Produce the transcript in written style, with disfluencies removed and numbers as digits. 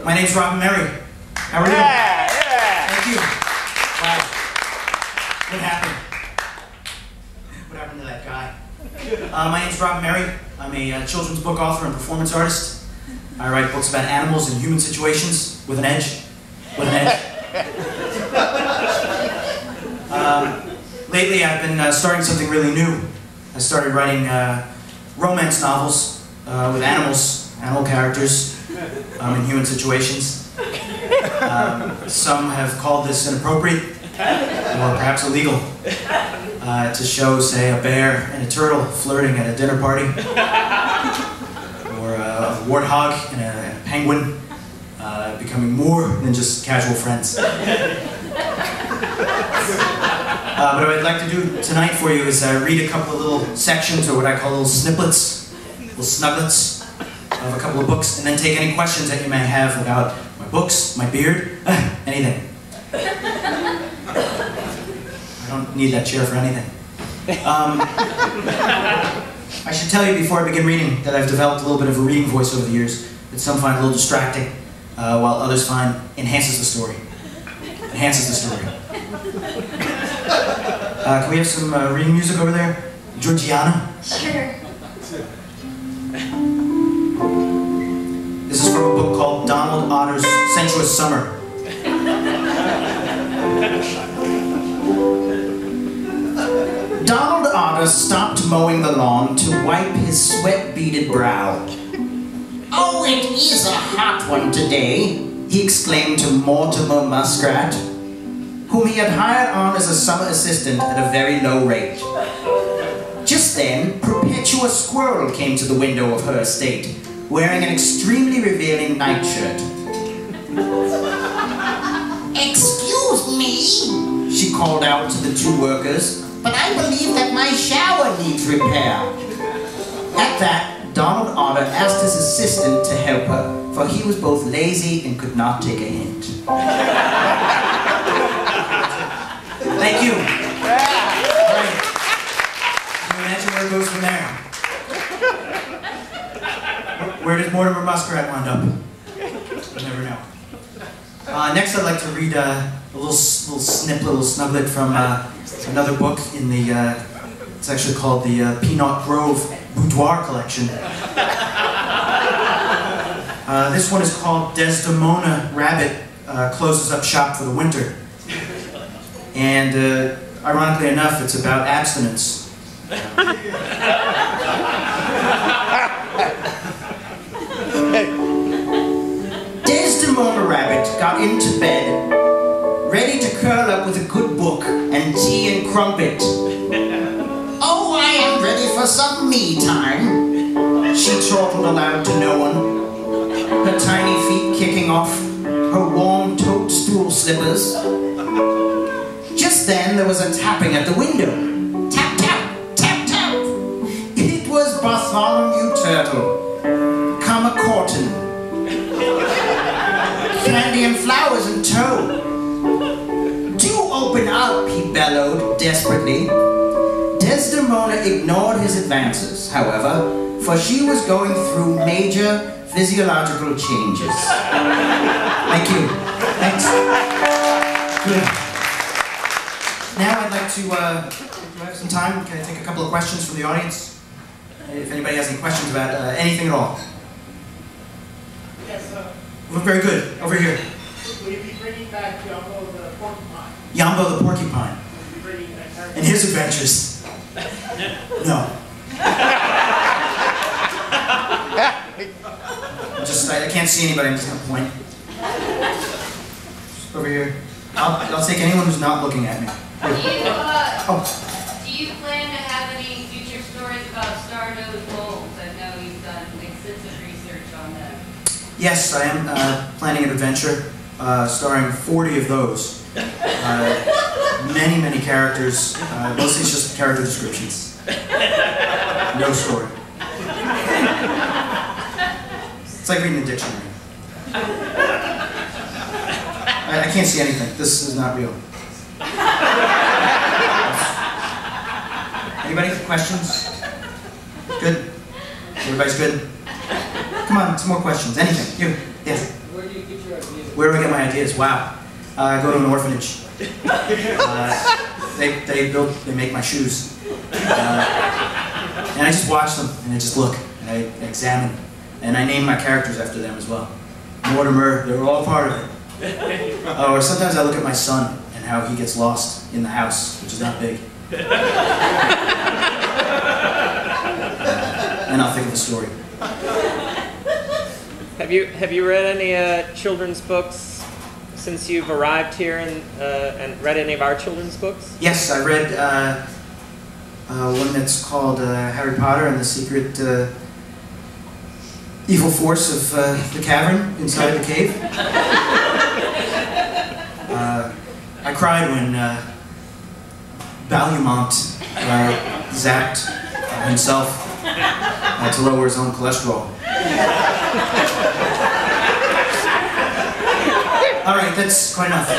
My name's Rob and Mary. How are you? Yeah. Thank you. Wow. What happened? What happened to that guy? My name's Rob and Mary. I'm a children's book author and performance artist. I write books about animals and human situations with an edge. With an edge. Lately, I've been starting something really new. I started writing romance novels with animal characters in human situations. Some have called this inappropriate or perhaps illegal to show, say, a bear and a turtle flirting at a dinner party, or a warthog and a penguin becoming more than just casual friends. But what I'd like to do tonight for you is read a couple of little sections, or what I call little snippets, little snuglets of a couple of books, and then take any questions that you may have about my books, my beard, anything. I don't need that chair for anything. I should tell you before I begin reading that I've developed a little bit of a reading voice over the years that some find a little distracting, while others find enhances the story. Enhances the story. Can we have some reading music over there? Georgiana? Sure. This is from a book called Donald Otter's Sensuous Summer. Donald Otter stopped mowing the lawn to wipe his sweat-beaded brow. "Oh, it is a hot one today," he exclaimed to Mortimer Muskrat, whom he had hired on as a summer assistant at a very low rate. Just then, Perpetua Squirrel came to the window of her estate, wearing an extremely revealing nightshirt. "Excuse me," she called out to the two workers, "but I believe that my shower needs repair." At that, Donald Otter asked his assistant to help her, for he was both lazy and could not take a hint. Thank you. Right. Can you imagine where it goes from there? Where does Mortimer Muskrat wind up? You'll never know. Next, I'd like to read a little snuglet from another book in the, it's actually called the Peanut Grove Boudoir Collection. This one is called Desdemona Rabbit Closes Up Shop for the Winter. And ironically enough, it's about abstinence. Desdemona Rabbit got into bed, ready to curl up with a good book and tea and crumpet. "Oh, I am ready for some me time," she chortled aloud to no one, her tiny feet kicking off her warm toadstool slippers. Just then there was a tapping at the window. Tap, tap, tap, tap. It was Bartholomew Turtle, come a-courtin'. Candy and flowers in tow. "Do open up," he bellowed desperately. Desdemona ignored his advances, however, for she was going through major physiological changes. Thank you. Thanks. Good. Now I'd like to, do I have some time? Can I take a couple of questions from the audience? If anybody has any questions about anything at all. Yes, sir. Well, very good. Over here. Will you be bringing back Yumbo the porcupine? Yambo the porcupine. Will you be bringing that character? And his adventures. No. I can't see anybody, I'm just going to point. Just over here. I'll take anyone who's not looking at me. Do you Oh. plan to have any future stories about star-nosed moles? I know you've done extensive research on them. Yes, I am planning an adventure starring 40 of those. Many, many characters. Mostly it's just character descriptions. No story. It's like reading a dictionary. I can't see anything. This is not real. Anybody? Questions? Good? Everybody's good? Come on, some more questions. Anything. You. Yes. Where do you you get your ideas? Where do I get my ideas? Wow. I go to an orphanage. They make my shoes. And I just watch them, and I just look, and I examine, and I name my characters after them as well. Mortimer, they're all part of it. Or sometimes I look at my son and how he gets lost in the house, which is not big. And I'll think of a story. Have you read any children's books since you've arrived here and read any of our children's books? Yes, I read one that's called Harry Potter and the Secret Evil Force of the Cavern Inside the Cave. I cried when Balumont zapped himself to lower his own cholesterol. All right, that's quite enough.